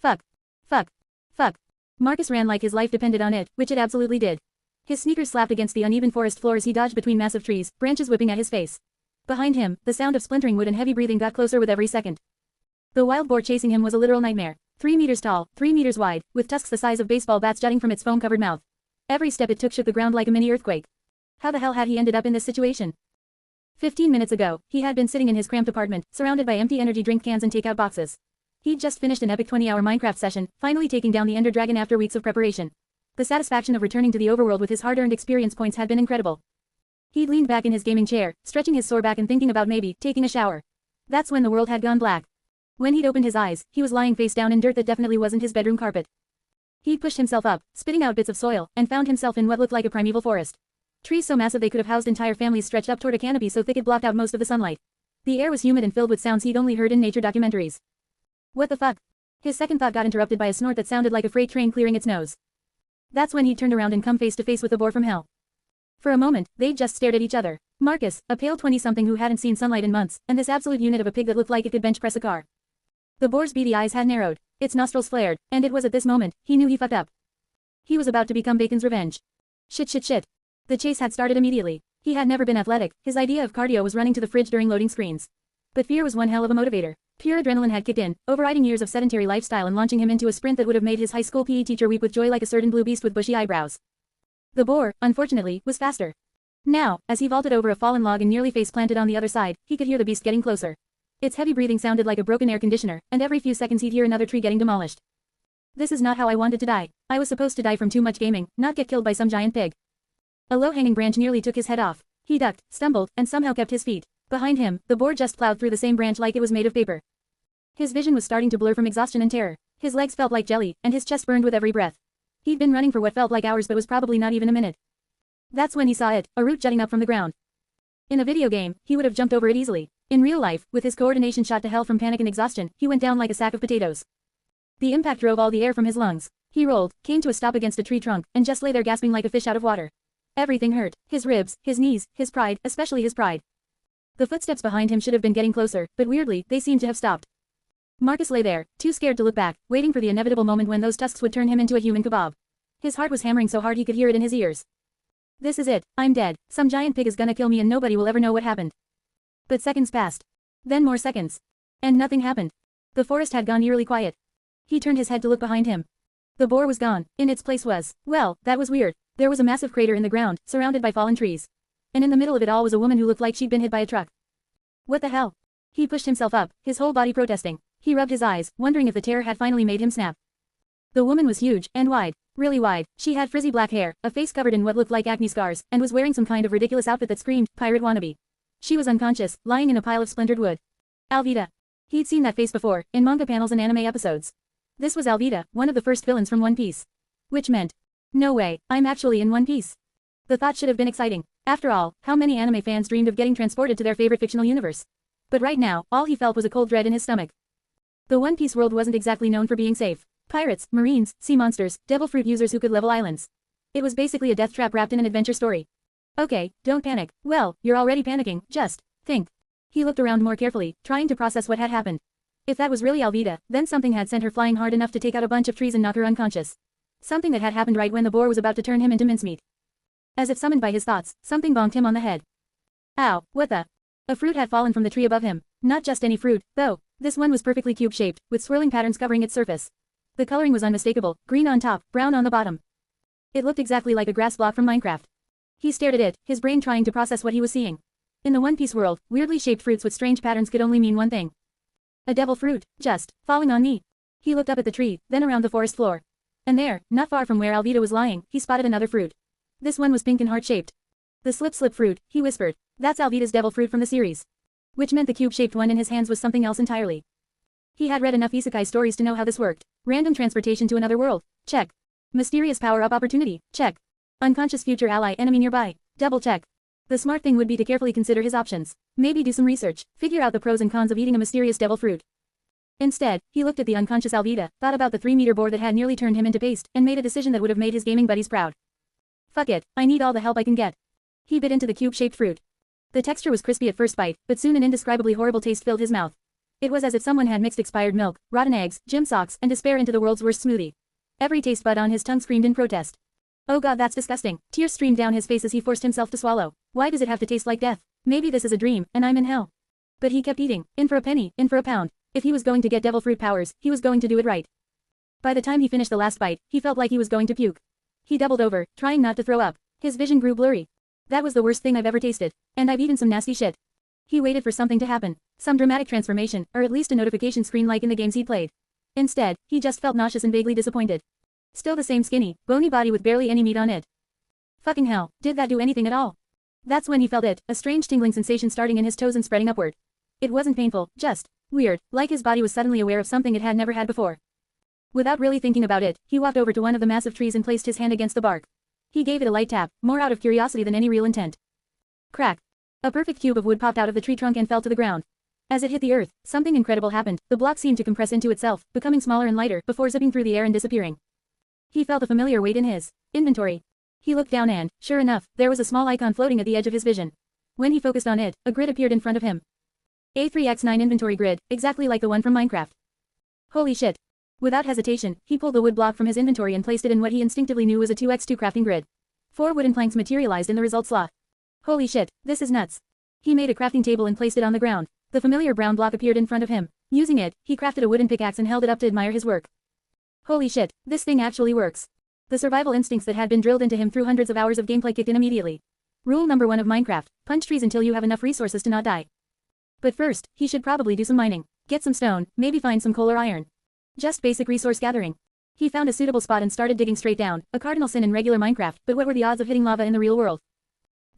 Fuck. Fuck. Fuck. Marcus ran like his life depended on it, which it absolutely did. His sneakers slapped against the uneven forest floor as he dodged between massive trees, branches whipping at his face. Behind him, the sound of splintering wood and heavy breathing got closer with every second. The wild boar chasing him was a literal nightmare. 3 meters tall, 3 meters wide, with tusks the size of baseball bats jutting from its foam-covered mouth. Every step it took shook the ground like a mini earthquake. How the hell had he ended up in this situation? 15 minutes ago, he had been sitting in his cramped apartment, surrounded by empty energy drink cans and takeout boxes. He'd just finished an epic 20-hour Minecraft session, finally taking down the Ender Dragon after weeks of preparation. The satisfaction of returning to the overworld with his hard-earned experience points had been incredible. He'd leaned back in his gaming chair, stretching his sore back and thinking about maybe taking a shower. That's when the world had gone black. When he'd opened his eyes, he was lying face down in dirt that definitely wasn't his bedroom carpet. He'd pushed himself up, spitting out bits of soil, and found himself in what looked like a primeval forest. Trees so massive they could have housed entire families stretched up toward a canopy so thick it blocked out most of the sunlight. The air was humid and filled with sounds he'd only heard in nature documentaries. What the fuck? His second thought got interrupted by a snort that sounded like a freight train clearing its nose. That's when he'd turned around and come face to face with the boar from hell. For a moment, they'd just stared at each other. Marcus, a pale 20-something who hadn't seen sunlight in months, and this absolute unit of a pig that looked like it could bench press a car. The boar's beady eyes had narrowed, its nostrils flared, and it was at this moment, he knew he fucked up. He was about to become Bacon's revenge. Shit. The chase had started immediately. He had never been athletic, his idea of cardio was running to the fridge during loading screens. But fear was one hell of a motivator. Pure adrenaline had kicked in, overriding years of sedentary lifestyle and launching him into a sprint that would have made his high school PE teacher weep with joy like a certain blue beast with bushy eyebrows. The boar, unfortunately, was faster. Now, as he vaulted over a fallen log and nearly face-planted on the other side, he could hear the beast getting closer. Its heavy breathing sounded like a broken air conditioner, and every few seconds he'd hear another tree getting demolished. This is not how I wanted to die. I was supposed to die from too much gaming, not get killed by some giant pig. A low-hanging branch nearly took his head off. He ducked, stumbled, and somehow kept his feet. Behind him, the boar just plowed through the same branch like it was made of paper. His vision was starting to blur from exhaustion and terror. His legs felt like jelly, and his chest burned with every breath. He'd been running for what felt like hours but was probably not even a minute. That's when he saw it, a root jutting up from the ground. In a video game, he would have jumped over it easily. In real life, with his coordination shot to hell from panic and exhaustion, he went down like a sack of potatoes. The impact drove all the air from his lungs. He rolled, came to a stop against a tree trunk, and just lay there gasping like a fish out of water. Everything hurt. His ribs, his knees, his pride, especially his pride. The footsteps behind him should have been getting closer, but weirdly, they seemed to have stopped. Marcus lay there, too scared to look back, waiting for the inevitable moment when those tusks would turn him into a human kebab. His heart was hammering so hard he could hear it in his ears. This is it, I'm dead, some giant pig is gonna kill me and nobody will ever know what happened. But seconds passed. Then more seconds. And nothing happened. The forest had gone eerily quiet. He turned his head to look behind him. The boar was gone. In its place was, well, that was weird. There was a massive crater in the ground, surrounded by fallen trees. And in the middle of it all was a woman who looked like she'd been hit by a truck. What the hell? He pushed himself up, his whole body protesting. He rubbed his eyes, wondering if the terror had finally made him snap. The woman was huge, and wide. Really wide. She had frizzy black hair, a face covered in what looked like acne scars, and was wearing some kind of ridiculous outfit that screamed, pirate wannabe. She was unconscious, lying in a pile of splintered wood. Alvida. He'd seen that face before, in manga panels and anime episodes. This was Alvida, one of the first villains from One Piece. Which meant, no way, I'm actually in One Piece. The thought should have been exciting. After all, how many anime fans dreamed of getting transported to their favorite fictional universe? But right now, all he felt was a cold dread in his stomach. The One Piece world wasn't exactly known for being safe. Pirates, marines, sea monsters, devil fruit users who could level islands. It was basically a death trap wrapped in an adventure story. Okay, don't panic. Well, you're already panicking, just think. He looked around more carefully, trying to process what had happened. If that was really Alvida, then something had sent her flying hard enough to take out a bunch of trees and knock her unconscious. Something that had happened right when the boar was about to turn him into mincemeat. As if summoned by his thoughts, something bonked him on the head. Ow, what the? A fruit had fallen from the tree above him. Not just any fruit, though. This one was perfectly cube-shaped, with swirling patterns covering its surface. The coloring was unmistakable, green on top, brown on the bottom. It looked exactly like a grass block from Minecraft. He stared at it, his brain trying to process what he was seeing. In the One Piece world, weirdly shaped fruits with strange patterns could only mean one thing. A devil fruit, just, falling on me. He looked up at the tree, then around the forest floor. And there, not far from where Alvida was lying, he spotted another fruit. This one was pink and heart-shaped. The slip fruit, he whispered. That's Alvida's devil fruit from the series. Which meant the cube-shaped one in his hands was something else entirely. He had read enough isekai stories to know how this worked. Random transportation to another world. Check. Mysterious power-up opportunity. Check. Unconscious future ally enemy nearby. Double check. The smart thing would be to carefully consider his options. Maybe do some research. Figure out the pros and cons of eating a mysterious devil fruit. Instead, he looked at the unconscious Alvida, thought about the 3-meter boar that had nearly turned him into paste, and made a decision that would have made his gaming buddies proud. Fuck it, I need all the help I can get. He bit into the cube-shaped fruit. The texture was crispy at first bite, but soon an indescribably horrible taste filled his mouth. It was as if someone had mixed expired milk, rotten eggs, gym socks, and despair into the world's worst smoothie. Every taste bud on his tongue screamed in protest. Oh god, that's disgusting. Tears streamed down his face as he forced himself to swallow. Why does it have to taste like death? Maybe this is a dream, and I'm in hell. But he kept eating, in for a penny, in for a pound. If he was going to get devil fruit powers, he was going to do it right. By the time he finished the last bite, he felt like he was going to puke. He doubled over, trying not to throw up. His vision grew blurry. That was the worst thing I've ever tasted. And I've eaten some nasty shit. He waited for something to happen. Some dramatic transformation, or at least a notification screen like in the games he played. Instead, he just felt nauseous and vaguely disappointed. Still the same skinny, bony body with barely any meat on it. Fucking hell, did that do anything at all? That's when he felt it, a strange tingling sensation starting in his toes and spreading upward. It wasn't painful, just weird, like his body was suddenly aware of something it had never had before. Without really thinking about it, he walked over to one of the massive trees and placed his hand against the bark. He gave it a light tap, more out of curiosity than any real intent. Crack. A perfect cube of wood popped out of the tree trunk and fell to the ground. As it hit the earth, something incredible happened. The block seemed to compress into itself, becoming smaller and lighter before zipping through the air and disappearing. He felt a familiar weight in his inventory. He looked down and, sure enough, there was a small icon floating at the edge of his vision. When he focused on it, a grid appeared in front of him. A3x9 inventory grid, exactly like the one from Minecraft. Holy shit. Without hesitation, he pulled the wood block from his inventory and placed it in what he instinctively knew was a 2x2 crafting grid. 4 wooden planks materialized in the result slot. Holy shit, this is nuts. He made a crafting table and placed it on the ground. The familiar brown block appeared in front of him. Using it, he crafted a wooden pickaxe and held it up to admire his work. Holy shit, this thing actually works. The survival instincts that had been drilled into him through hundreds of hours of gameplay kicked in immediately. Rule number 1 of Minecraft, punch trees until you have enough resources to not die. But first, he should probably do some mining. Get some stone, maybe find some coal or iron. Just basic resource gathering. He found a suitable spot and started digging straight down, a cardinal sin in regular Minecraft, but what were the odds of hitting lava in the real world?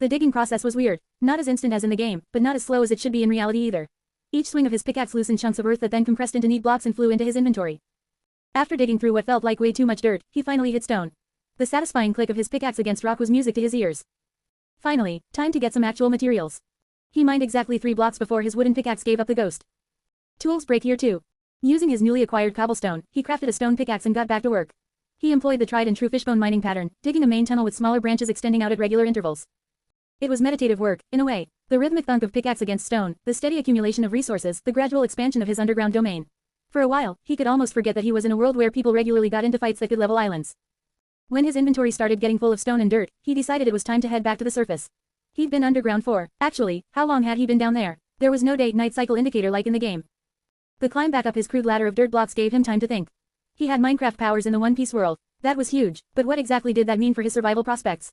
The digging process was weird, not as instant as in the game, but not as slow as it should be in reality either. Each swing of his pickaxe loosened chunks of earth that then compressed into neat blocks and flew into his inventory. After digging through what felt like way too much dirt, he finally hit stone. The satisfying click of his pickaxe against rock was music to his ears. Finally, time to get some actual materials. He mined exactly 3 blocks before his wooden pickaxe gave up the ghost. Tools break here too. Using his newly acquired cobblestone, he crafted a stone pickaxe and got back to work. He employed the tried and true fishbone mining pattern, digging a main tunnel with smaller branches extending out at regular intervals. It was meditative work, in a way. The rhythmic thunk of pickaxe against stone, the steady accumulation of resources, the gradual expansion of his underground domain. For a while, he could almost forget that he was in a world where people regularly got into fights that could level islands. When his inventory started getting full of stone and dirt, he decided it was time to head back to the surface. He'd been underground for, actually, how long had he been down there? There was no day-night cycle indicator like in the game. The climb back up his crude ladder of dirt blocks gave him time to think. He had Minecraft powers in the One Piece world. That was huge, but what exactly did that mean for his survival prospects?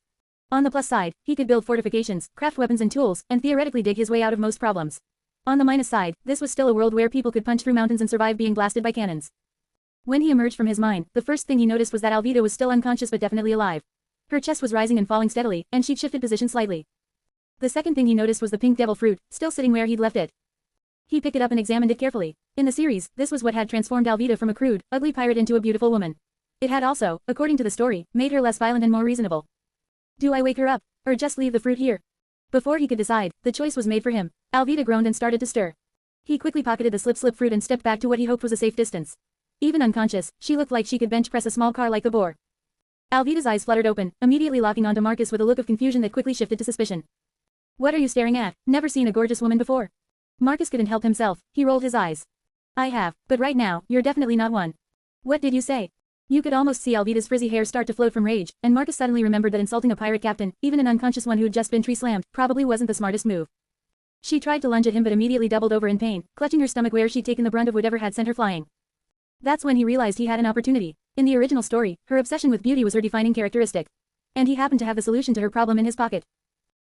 On the plus side, he could build fortifications, craft weapons and tools, and theoretically dig his way out of most problems. On the minus side, this was still a world where people could punch through mountains and survive being blasted by cannons. When he emerged from his mine, the first thing he noticed was that Alvida was still unconscious but definitely alive. Her chest was rising and falling steadily, and she'd shifted position slightly. The second thing he noticed was the pink devil fruit, still sitting where he'd left it. He picked it up and examined it carefully. In the series, this was what had transformed Alvida from a crude, ugly pirate into a beautiful woman. It had also, according to the story, made her less violent and more reasonable. Do I wake her up, or just leave the fruit here? Before he could decide, the choice was made for him. Alvida groaned and started to stir. He quickly pocketed the slip fruit and stepped back to what he hoped was a safe distance. Even unconscious, she looked like she could bench press a small car like the boar. Alvida's eyes fluttered open, immediately locking onto Marcus with a look of confusion that quickly shifted to suspicion. What are you staring at? Never seen a gorgeous woman before. Marcus couldn't help himself, he rolled his eyes. I have, but right now, you're definitely not one. What did you say? You could almost see Alvida's frizzy hair start to float from rage, and Marcus suddenly remembered that insulting a pirate captain, even an unconscious one who'd just been tree-slammed, probably wasn't the smartest move. She tried to lunge at him but immediately doubled over in pain, clutching her stomach where she'd taken the brunt of whatever had sent her flying. That's when he realized he had an opportunity. In the original story, her obsession with beauty was her defining characteristic. And he happened to have the solution to her problem in his pocket.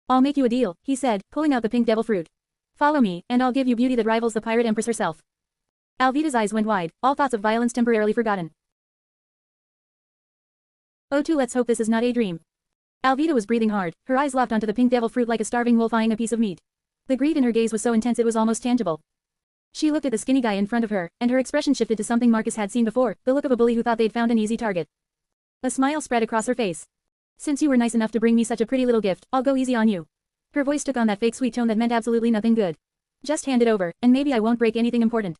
I'll make you a deal, he said, pulling out the pink devil fruit. Follow me, and I'll give you beauty that rivals the pirate empress herself. Alvida's eyes went wide, all thoughts of violence temporarily forgotten. Oh, let's hope this is not a dream. Alvida was breathing hard, her eyes locked onto the pink devil fruit like a starving wolf eyeing a piece of meat. The greed in her gaze was so intense it was almost tangible. She looked at the skinny guy in front of her, and her expression shifted to something Marcus had seen before, the look of a bully who thought they'd found an easy target. A smile spread across her face. Since you were nice enough to bring me such a pretty little gift, I'll go easy on you. Her voice took on that fake sweet tone that meant absolutely nothing good. Just hand it over, and maybe I won't break anything important.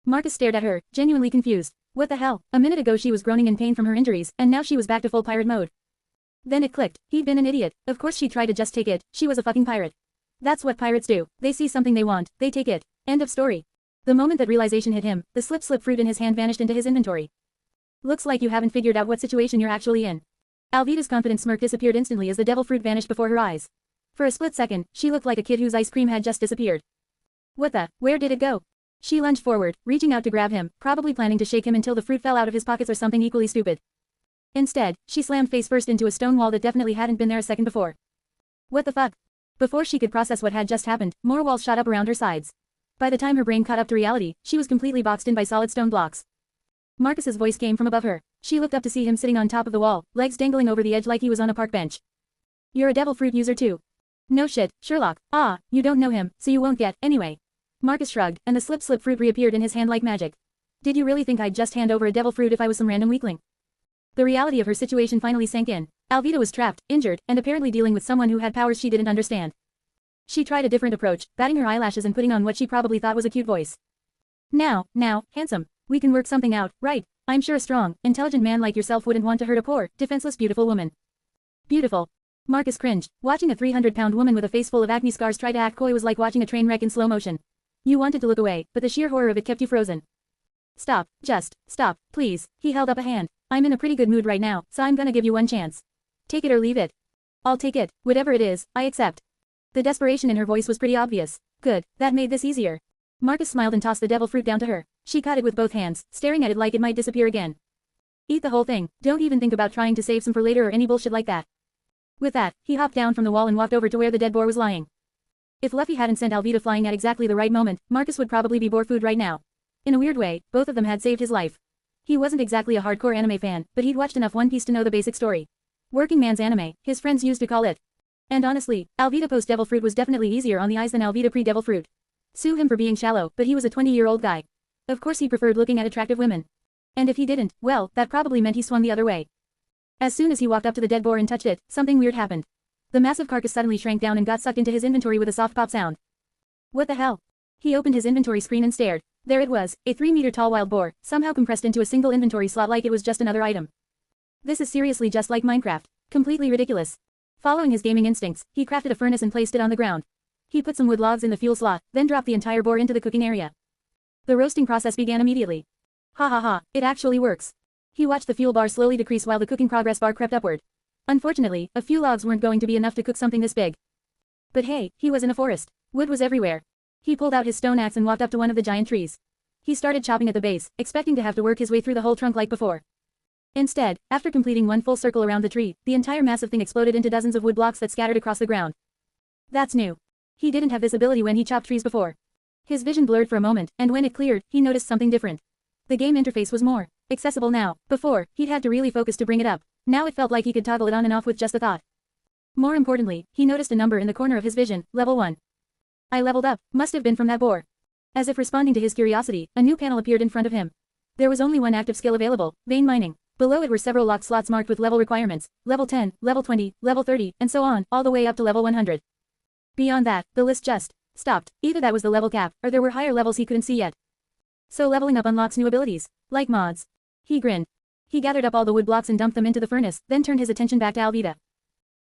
Marcus stared at her, genuinely confused. What the hell? A minute ago she was groaning in pain from her injuries, and now she was back to full pirate mode. Then it clicked. He'd been an idiot. Of course she'd try to just take it, she was a fucking pirate. That's what pirates do. They see something they want, they take it. End of story. The moment that realization hit him, the slip fruit in his hand vanished into his inventory. Looks like you haven't figured out what situation you're actually in. Alvida's confident smirk disappeared instantly as the devil fruit vanished before her eyes. For a split second, she looked like a kid whose ice cream had just disappeared. What the? Where did it go? She lunged forward, reaching out to grab him, probably planning to shake him until the fruit fell out of his pockets or something equally stupid. Instead, she slammed face first into a stone wall that definitely hadn't been there a second before. What the fuck? Before she could process what had just happened, more walls shot up around her sides. By the time her brain caught up to reality, she was completely boxed in by solid stone blocks. Marcus's voice came from above her. She looked up to see him sitting on top of the wall, legs dangling over the edge like he was on a park bench. You're a devil fruit user too. No shit, Sherlock. Ah, you don't know him, so you won't get, anyway. Marcus shrugged, and the slip fruit reappeared in his hand like magic. Did you really think I'd just hand over a devil fruit if I was some random weakling? The reality of her situation finally sank in. Alvida was trapped, injured, and apparently dealing with someone who had powers she didn't understand. She tried a different approach, batting her eyelashes and putting on what she probably thought was a cute voice. Now, handsome. We can work something out, right? I'm sure a strong, intelligent man like yourself wouldn't want to hurt a poor, defenseless beautiful woman. Beautiful. Marcus cringed. Watching a 300-pound woman with a face full of acne scars try to act coy was like watching a train wreck in slow motion. You wanted to look away, but the sheer horror of it kept you frozen. Stop, just, stop, please. He held up a hand. I'm in a pretty good mood right now, so I'm gonna give you one chance. Take it or leave it. I'll take it, whatever it is, I accept. The desperation in her voice was pretty obvious. Good, that made this easier. Marcus smiled and tossed the devil fruit down to her. She caught it with both hands, staring at it like it might disappear again. Eat the whole thing, don't even think about trying to save some for later or any bullshit like that. With that, he hopped down from the wall and walked over to where the dead boar was lying. If Luffy hadn't sent Alvida flying at exactly the right moment, Marcus would probably be boar food right now. In a weird way, both of them had saved his life. He wasn't exactly a hardcore anime fan, but he'd watched enough One Piece to know the basic story. Working man's anime, his friends used to call it. And honestly, Alvida post-Devil Fruit was definitely easier on the eyes than Alvida pre-Devil Fruit. Sue him for being shallow, but he was a 20-year-old guy. Of course he preferred looking at attractive women. And if he didn't, well, that probably meant he swung the other way. As soon as he walked up to the dead boar and touched it, something weird happened. The massive carcass suddenly shrank down and got sucked into his inventory with a soft pop sound. What the hell? He opened his inventory screen and stared. There it was, a 3-meter-tall wild boar, somehow compressed into a single inventory slot like it was just another item. This is seriously just like Minecraft. Completely ridiculous. Following his gaming instincts, he crafted a furnace and placed it on the ground. He put some wood logs in the fuel slot, then dropped the entire boar into the cooking area. The roasting process began immediately. Ha ha ha, it actually works. He watched the fuel bar slowly decrease while the cooking progress bar crept upward. Unfortunately, a few logs weren't going to be enough to cook something this big. But hey, he was in a forest. Wood was everywhere. He pulled out his stone axe and walked up to one of the giant trees. He started chopping at the base, expecting to have to work his way through the whole trunk like before. Instead, after completing one full circle around the tree, the entire massive thing exploded into dozens of wood blocks that scattered across the ground. That's new. He didn't have this ability when he chopped trees before. His vision blurred for a moment, and when it cleared, he noticed something different. The game interface was more accessible now. Before, he'd had to really focus to bring it up. Now it felt like he could toggle it on and off with just a thought. More importantly, he noticed a number in the corner of his vision, level 1. I leveled up, must have been from that boar. As if responding to his curiosity, a new panel appeared in front of him. There was only one active skill available, vein mining. Below it were several locked slots marked with level requirements, level 10, level 20, level 30, and so on, all the way up to level 100. Beyond that, the list just stopped. Either that was the level cap, or there were higher levels he couldn't see yet. So leveling up unlocks new abilities, like mods. He grinned. He gathered up all the wood blocks and dumped them into the furnace, then turned his attention back to Alvida.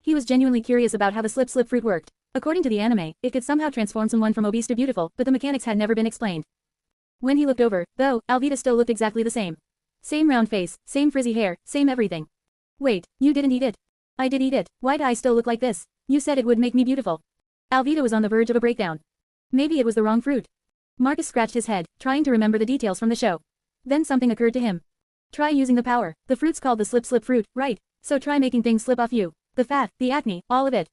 He was genuinely curious about how the slip fruit worked. According to the anime, it could somehow transform someone from obese to beautiful, but the mechanics had never been explained. When he looked over, though, Alvida still looked exactly the same. Same round face, same frizzy hair, same everything. Wait, you didn't eat it? I did eat it. Why do I still look like this? You said it would make me beautiful. Alvida was on the verge of a breakdown. Maybe it was the wrong fruit. Marcus scratched his head, trying to remember the details from the show. Then something occurred to him. Try using the power. The fruit's called the slip fruit, right? So try making things slip off you. The fat, the acne, all of it.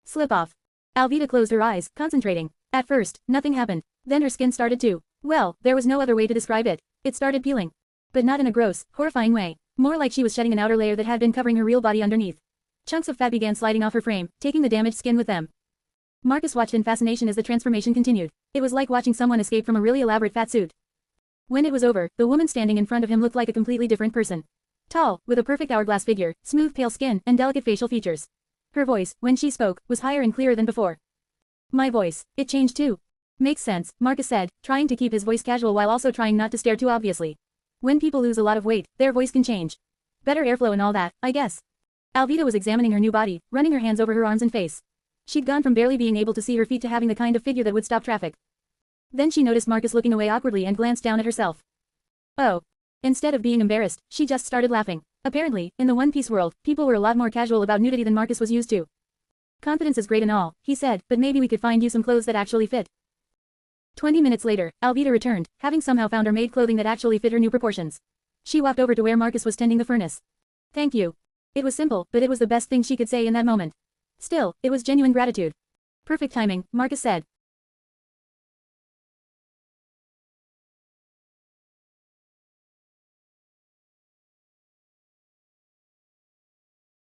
Slip off. Alvida closed her eyes, concentrating. At first, nothing happened. Then her skin started to. Well, there was no other way to describe it. It started peeling. But not in a gross, horrifying way. More like she was shedding an outer layer that had been covering her real body underneath. Chunks of fat began sliding off her frame, taking the damaged skin with them. Marcus watched in fascination as the transformation continued. It was like watching someone escape from a really elaborate fat suit. When it was over, the woman standing in front of him looked like a completely different person. Tall, with a perfect hourglass figure, smooth pale skin, and delicate facial features. Her voice, when she spoke, was higher and clearer than before. My voice, it changed too. Makes sense, Marcus said, trying to keep his voice casual while also trying not to stare too obviously. When people lose a lot of weight, their voice can change. Better airflow and all that, I guess. Alvida was examining her new body, running her hands over her arms and face. She'd gone from barely being able to see her feet to having the kind of figure that would stop traffic. Then she noticed Marcus looking away awkwardly and glanced down at herself. Oh. Instead of being embarrassed, she just started laughing. Apparently, in the One Piece world, people were a lot more casual about nudity than Marcus was used to. Confidence is great and all, he said, but maybe we could find you some clothes that actually fit. 20 minutes later, Alvida returned, having somehow found her maid clothing that actually fit her new proportions. She walked over to where Marcus was tending the furnace. Thank you. It was simple, but it was the best thing she could say in that moment. Still, it was genuine gratitude. Perfect timing, Marcus said.